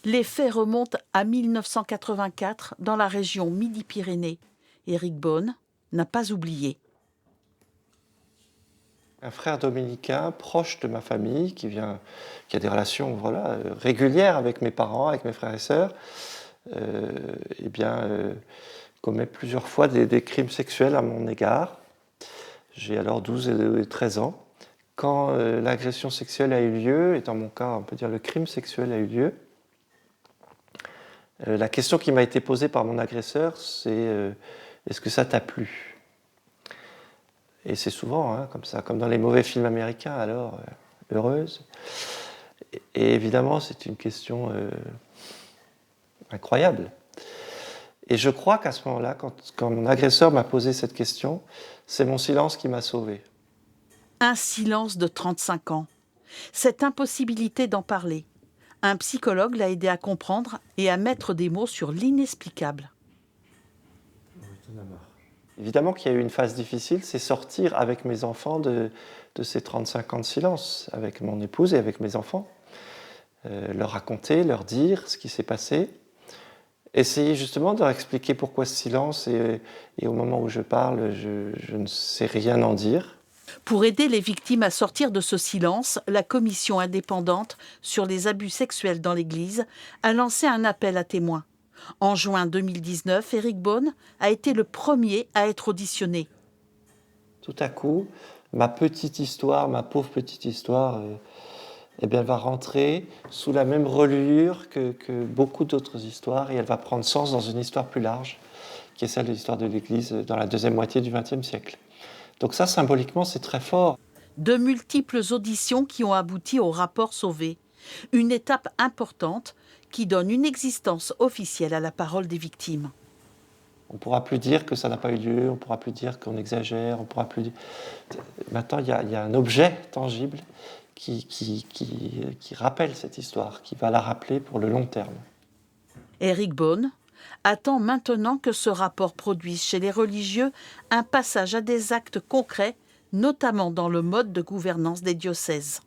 Les faits remontent à 1984 dans la région Midi-Pyrénées. Éric Beaune n'a pas oublié. Un frère dominicain proche de ma famille qui a des relations voilà, régulières avec mes parents, avec mes frères et sœurs, commet plusieurs fois des crimes sexuels à mon égard. J'ai alors 12 et 13 ans. Quand l'agression sexuelle a eu lieu, et dans mon cas, on peut dire le crime sexuel a eu lieu, la question qui m'a été posée par mon agresseur, c'est est-ce que ça t'a plu ? Et c'est souvent comme ça, comme dans les mauvais films américains, alors, heureuse. Et évidemment, c'est une question incroyable. Et je crois qu'à ce moment-là, quand mon agresseur m'a posé cette question, c'est mon silence qui m'a sauvé. Un silence de 35 ans. Cette impossibilité d'en parler. Un psychologue l'a aidé à comprendre et à mettre des mots sur l'inexplicable. Évidemment qu'il y a eu une phase difficile, c'est sortir avec mes enfants de ces 35 ans de silence, avec mon épouse et avec mes enfants. Leur raconter, leur dire ce qui s'est passé. Essayer justement de leur expliquer pourquoi ce silence et au moment où je parle, je ne sais rien en dire. Pour aider les victimes à sortir de ce silence, la commission indépendante sur les abus sexuels dans l'Église a lancé un appel à témoins. En juin 2019, Éric Beaune a été le premier à être auditionné. Tout à coup, ma petite histoire, ma pauvre petite histoire, elle va rentrer sous la même reliure que beaucoup d'autres histoires et elle va prendre sens dans une histoire plus large, qui est celle de l'histoire de l'Église dans la deuxième moitié du XXe siècle. Donc ça, symboliquement, c'est très fort. De multiples auditions qui ont abouti au rapport Sauvé. Une étape importante qui donne une existence officielle à la parole des victimes. On ne pourra plus dire que ça n'a pas eu lieu, on ne pourra plus dire qu'on exagère, on pourra plus dire... Maintenant, il y a un objet tangible qui rappelle cette histoire, qui va la rappeler pour le long terme. Éric Beaune attend maintenant que ce rapport produise chez les religieux un passage à des actes concrets, notamment dans le mode de gouvernance des diocèses.